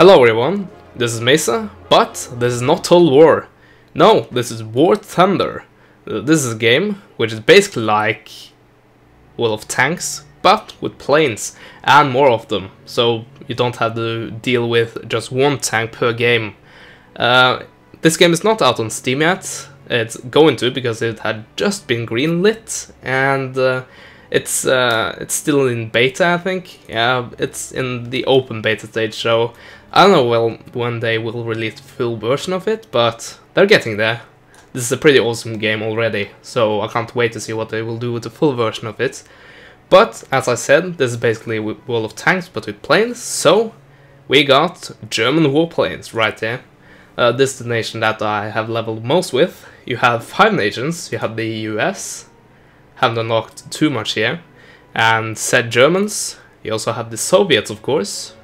Hello everyone, this is Mesa, but this is not Total War. No, this is War Thunder. This is a game which is basically like World of Tanks, but with planes and more of them, so you don't have to deal with just one tank per game. This game is not out on Steam yet. It's going to because it had just been greenlit, and it's still in beta, I think. Yeah, it's in the open beta stage, so I don't know when they will release the full version of it, but they're getting there. This is a pretty awesome game already, so I can't wait to see what they will do with the full version of it. But, as I said, this is basically World of Tanks, but with planes, so we got German warplanes right there. This is the nation that I have leveled most with. You have 5 nations. You have the US, haven't unlocked too much here, and said Germans. You also have the Soviets, of course,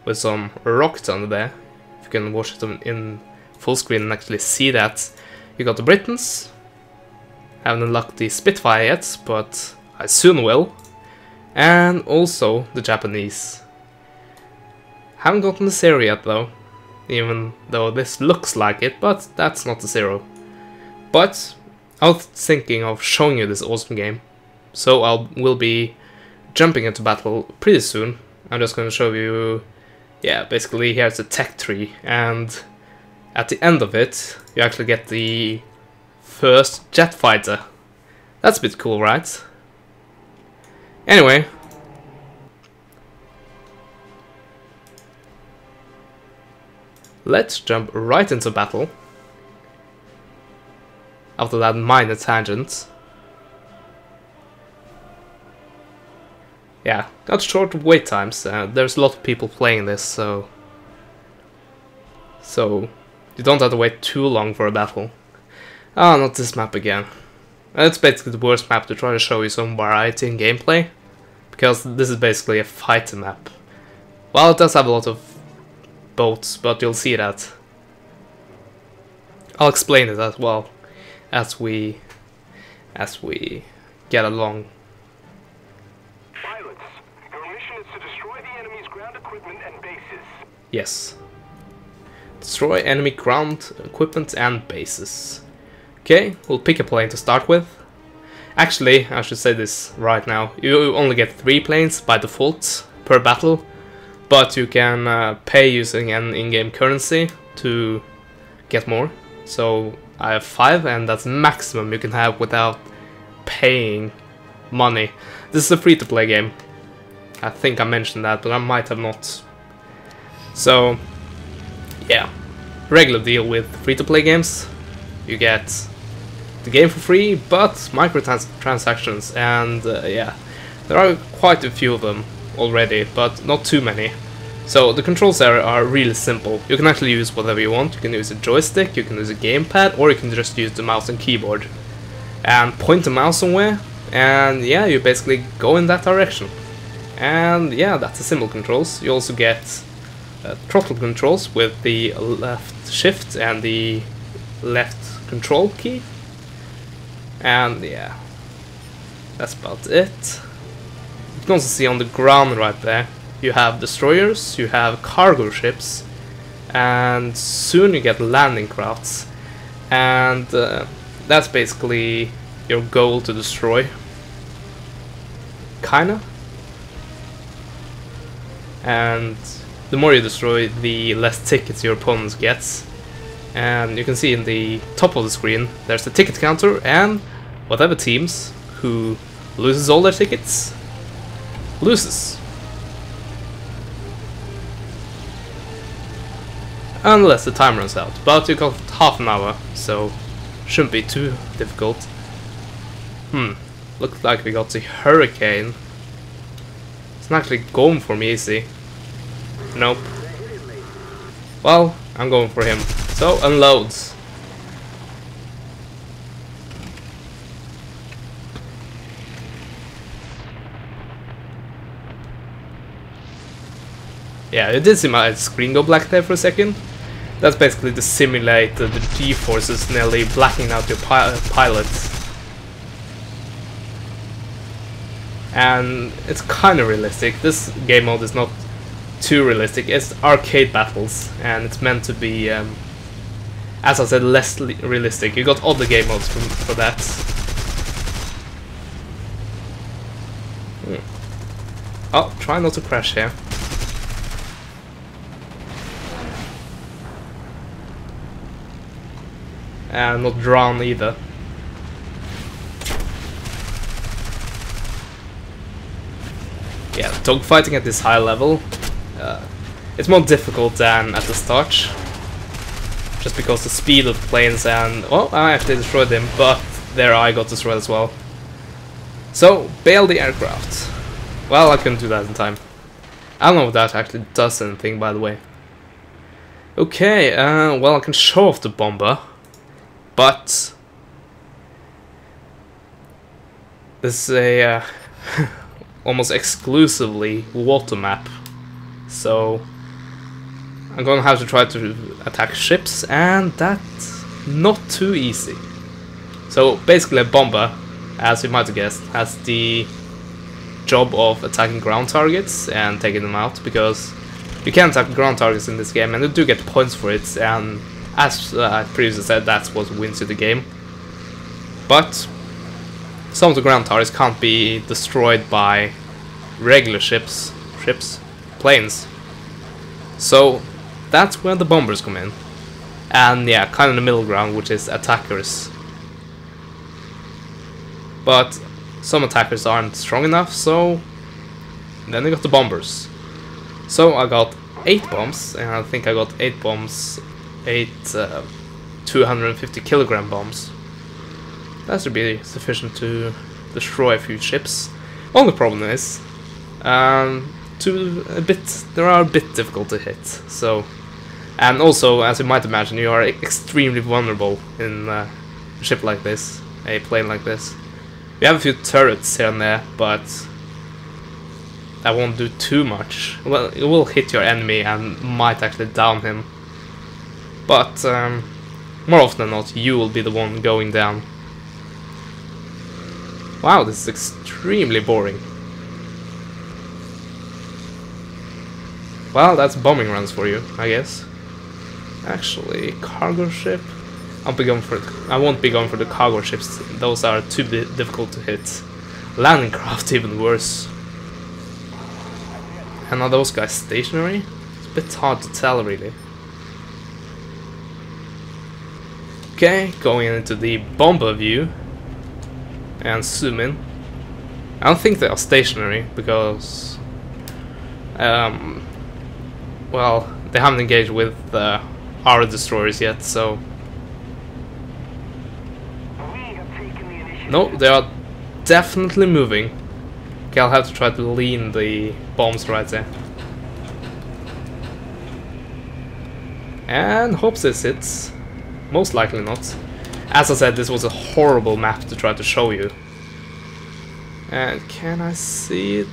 with some rockets under there. If you can watch it in full screen and actually see that. You got the Britons. Haven't unlocked the Spitfire yet, but I soon will. And also the Japanese. Haven't gotten the zero yet though, even though this looks like it, but that's not the zero. But I was thinking of showing you this awesome game, so will be jumping into battle pretty soon. I'm just going to show you, yeah, basically here's the tech tree, and at the end of it you actually get the first jet fighter. That's a bit cool, right? Anyway, let's jump right into battle. After that minor tangent. Yeah, got short wait times. There's a lot of people playing this, so you don't have to wait too long for a battle. Ah, not this map again. It's basically the worst map to try to show you some variety in gameplay, because this is basically a fighter map. Well, it does have a lot of boats, but you'll see that. I'll explain it as well as we get along. Pilots, your mission is to destroy the enemy's ground equipment and bases. Yes. Destroy enemy ground equipment and bases. Okay, we'll pick a plane to start with. Actually, I should say this right now. You only get 3 planes by default per battle, but you can pay using an in-game currency to get more. So I have 5, and that's maximum you can have without paying money. This is a free-to-play game. I think I mentioned that, but I might have not. So, yeah. Regular deal with free-to-play games. You get the game for free, but microtransactions, and yeah. There are quite a few of them already, but not too many. So the controls there are really simple. You can actually use whatever you want. You can use a joystick, you can use a gamepad, or you can just use the mouse and keyboard. And point the mouse somewhere, and yeah, you basically go in that direction. And yeah, that's the simple controls. You also get throttle controls with the left shift and the left control key. And yeah, that's about it. You can also see on the ground right there, you have destroyers, you have cargo ships, and soon you get landing crafts. And that's basically your goal to destroy. Kinda. And the more you destroy, the less tickets your opponent gets. And you can see in the top of the screen, there's the ticket counter, and whatever teams who loses all their tickets, loses. Unless the time runs out, but you got half an hour, so shouldn't be too difficult. Looks like we got the Hurricane. It's not actually going for me, easy. Nope. Well, I'm going for him. So, unloads. Yeah, you did see my screen go black there for a second. That's basically to simulate the G-forces nearly blacking out your pilots. And it's kind of realistic. This game mode is not too realistic. It's arcade battles, and it's meant to be, as I said, less realistic. You got other game modes for that. Oh, try not to crash here. And not drown either. Yeah, dogfighting at this high level, it's more difficult than at the start. Just because the speed of the planes and... Oh, I actually destroyed him, but there I got destroyed as well. So, bail the aircraft. Well, I couldn't do that in time. I don't know if that actually does anything, by the way. Okay, well, I can show off the bomber, but this is a almost exclusively water map, so I'm gonna have to try to attack ships, and that's not too easy. So basically a bomber, as you might have guessed, has the job of attacking ground targets and taking them out, because you can attack ground targets in this game and you do get points for it, and as I previously said, that's what wins you the game. But some of the ground targets can't be destroyed by regular planes. So that's where the bombers come in. And yeah, kind of the middle ground, which is attackers. But some attackers aren't strong enough, so then I got the bombers. So I got 8 bombs, and I think I got 8 bombs, 8 250 kilogram bombs. That should be sufficient to destroy a few ships. Only problem is, they are a bit difficult to hit. So, and also, as you might imagine, you are extremely vulnerable in a ship like this, a plane like this. We have a few turrets here and there, but that won't do too much. Well, it will hit your enemy and might actually down him. But more often than not, you will be the one going down. Wow, this is extremely boring. Well, that's bombing runs for you, I guess. Actually, cargo ship. I won't be going for the cargo ships. Those are too difficult to hit. Landing craft even worse. And are those guys stationary? It's a bit hard to tell, really. Okay, going into the bomber view and zoom in. I don't think they are stationary because, well, they haven't engaged with our destroyers yet, so. No, they are definitely moving. Okay, I'll have to try to lean the bombs right there. And hopes this hits. Most likely not. As I said, this was a horrible map to try to show you. And can I see it?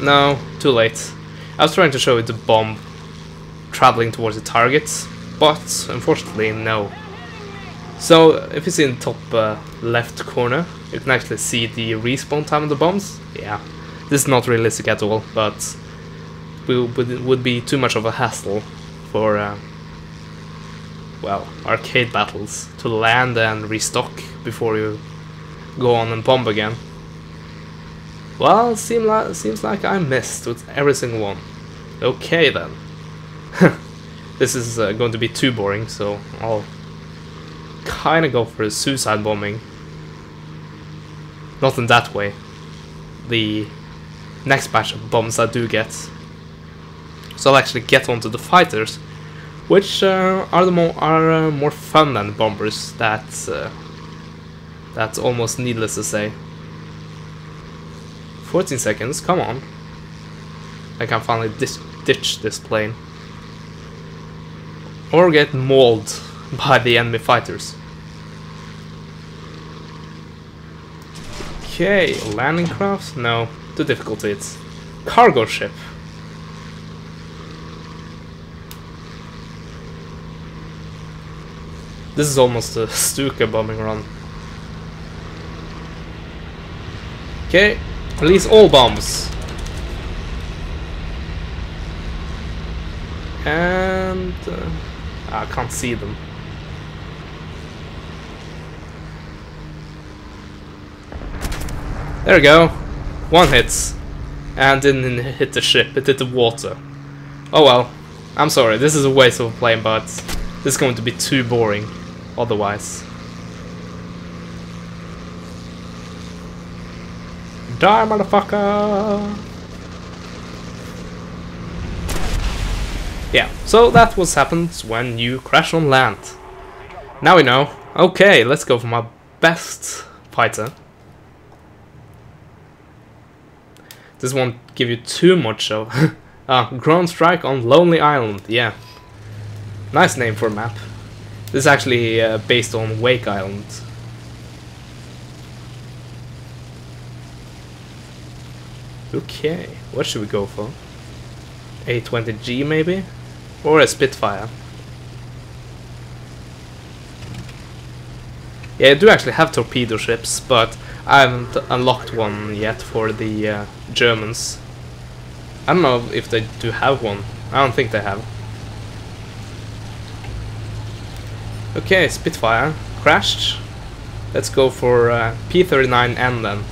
No, too late. I was trying to show you the bomb traveling towards the target, but unfortunately no. So if you see in the top left corner, you can actually see the respawn time of the bombs. Yeah, this is not realistic at all, but it would be too much of a hassle for well, arcade battles to land and restock before you go on and bomb again. Well, it seems like I missed with every single one. Okay then. This is going to be too boring, so I'll kinda go for a suicide bombing. Not in that way. The next batch of bombs I do get. So I'll actually get onto the fighters, which are more fun than the bombers. That's almost needless to say. 14 seconds, come on. I can finally ditch this plane. Or get mauled by the enemy fighters. Okay, landing craft? No, too difficult to hit. Cargo ship. This is almost a Stuka bombing run. Okay, release all bombs. And I can't see them. There we go. One hits. And didn't hit the ship, it hit the water. Oh well. I'm sorry, this is a waste of a plane, but this is going to be too boring otherwise. Die, motherfucker! Yeah, so that what happens when you crash on land. Now we know. Okay, let's go for my best fighter. This won't give you too much of... Ground Strike on Lonely Island, yeah. Nice name for a map. This is actually based on Wake Island. Okay, what should we go for? A20G maybe? Or a Spitfire? Yeah, I do actually have torpedo ships, but I haven't unlocked one yet for the Germans. I don't know if they do have one. I don't think they have. Okay, Spitfire. Crashed. Let's go for P-39N then.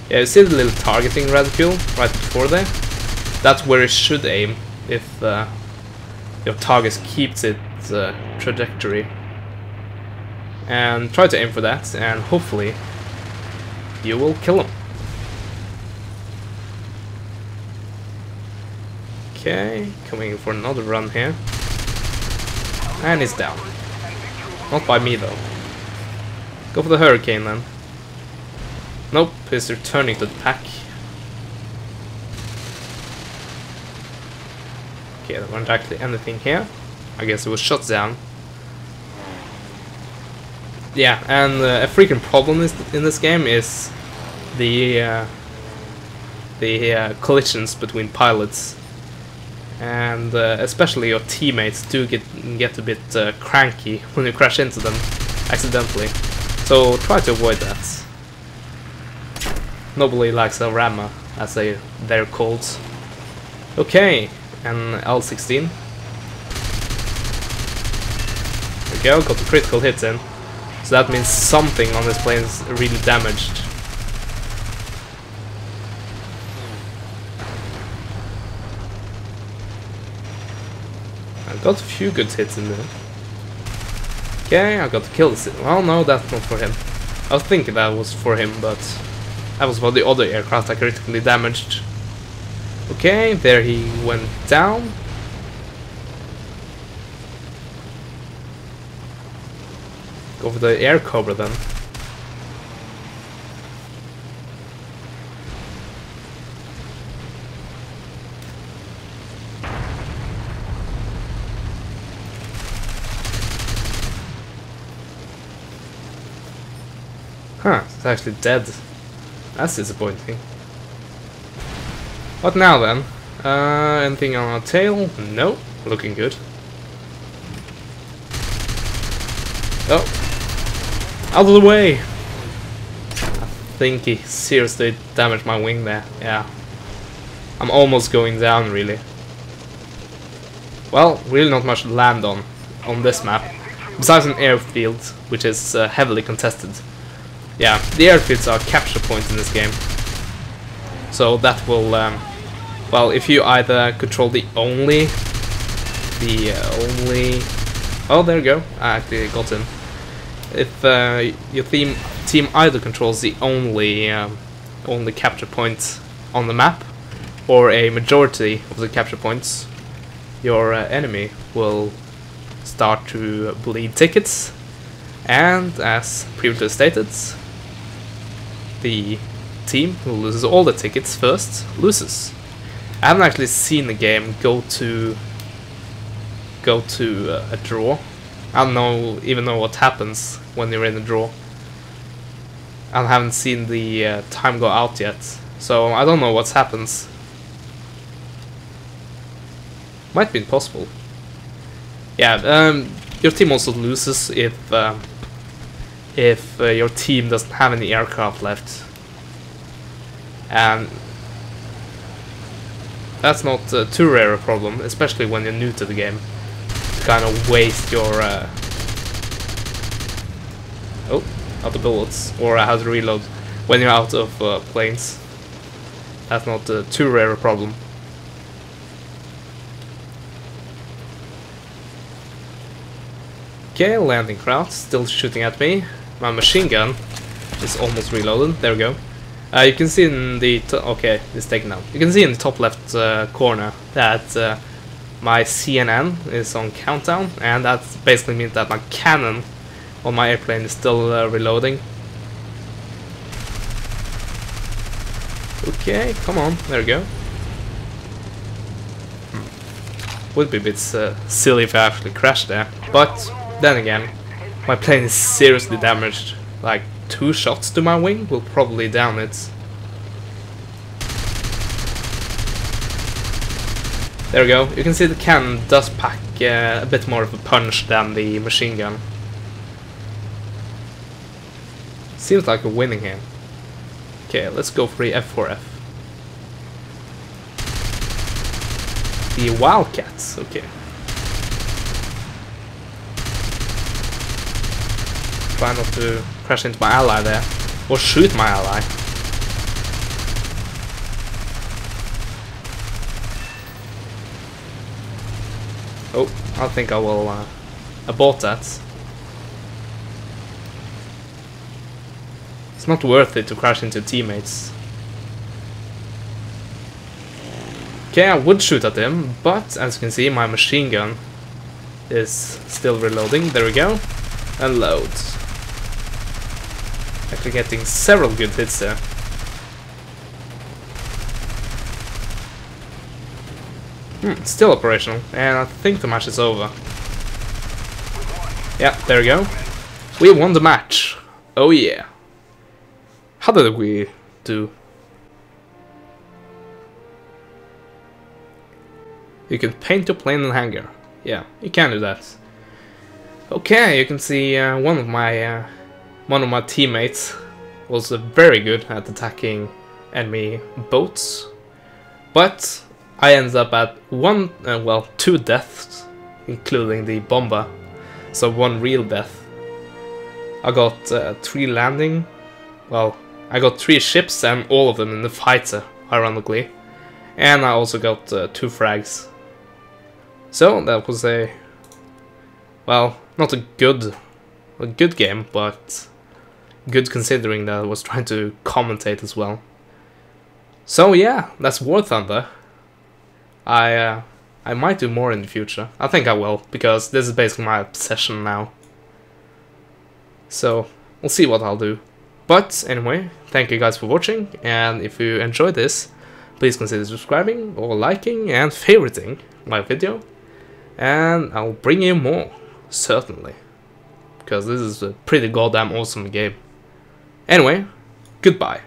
Yeah, you see the little targeting reticule right before there? That's where it should aim if your target keeps its trajectory. And try to aim for that, and hopefully you will kill him. Okay, coming for another run here. And he's down. Not by me though. Go for the Hurricane then. Nope, he's returning to the pack. Okay, there weren't actually anything here. I guess it was shot down. Yeah, and a freaking problem in this game is the collisions between pilots, and especially your teammates do get a bit cranky when you crash into them accidentally. So try to avoid that. Nobody likes a rammer, as they're called. Okay, and L-16. There we go, got the critical hit in. So that means something on this plane is really damaged. I got a few good hits in there. Okay, I got to kill this. Well, no, that's not for him. I was thinking that was for him, but that was for the other aircraft I critically damaged. Okay, there he went down. Go for the Air Cobra then. Huh, it's actually dead. That's disappointing. What now then? Anything on our tail? No, looking good. Oh, out of the way! I think he seriously damaged my wing there. Yeah, I'm almost going down really. Well, really not much to land on this map, besides an airfield, which is heavily contested. Yeah, the airfields are capture points in this game. So that will, well, if you either control the only... Oh, there you go, I actually got him. If your team either controls the only capture point on the map, or a majority of the capture points, your enemy will start to bleed tickets, and as previously stated, the team who loses all the tickets first loses. I haven't actually seen the game go to a draw. I don't even know what happens when you're in a draw. I haven't seen the time go out yet, so I don't know what happens. Might be impossible. Yeah, your team also loses if if your team doesn't have any aircraft left. And that's not too rare a problem, especially when you're new to the game. To kind of waste your oh, out of bullets, or how to reload when you're out of planes. That's not too rare a problem. Okay, landing craft still shooting at me. My machine gun is almost reloaded. There we go. You can see in the okay, it's taken out. You can see in the top left corner that my CNN is on countdown, and that basically means that my cannon on my airplane is still reloading. Okay, come on, there we go. Would be a bit silly if I actually crashed there, but then again, my plane is seriously damaged. Like 2 shots to my wing will probably down it. There we go. You can see the cannon does pack a bit more of a punch than the machine gun. Seems like we're winning here. Okay, let's go for the F4F. The Wildcats, okay. Try not to crash into my ally there, or shoot my ally. Oh, I think I will abort that. It's not worth it to crash into teammates. Okay, I would shoot at him, but as you can see, my machine gun is still reloading. There we go. And load. Actually getting several good hits there. Still operational, and I think the match is over. Yeah, there we go. We won the match. Oh yeah. How did we do? You can paint your plane and hangar. Yeah, you can do that. Okay, you can see one of my teammates was very good at attacking enemy boats, but I ended up at 2 deaths, including the bomber, so 1 real death. I got 3 landing. Well, I got 3 ships and all of them in the fighter, ironically, and I also got 2 frags. So that was not a good game, but good considering that I was trying to commentate as well. So yeah, that's War Thunder. I might do more in the future. I think I will, because this is basically my obsession now. So we'll see what I'll do. But anyway, thank you guys for watching, and if you enjoyed this, please consider subscribing or liking and favoriting my video. And I'll bring you more, certainly, because this is a pretty goddamn awesome game. Anyway, goodbye.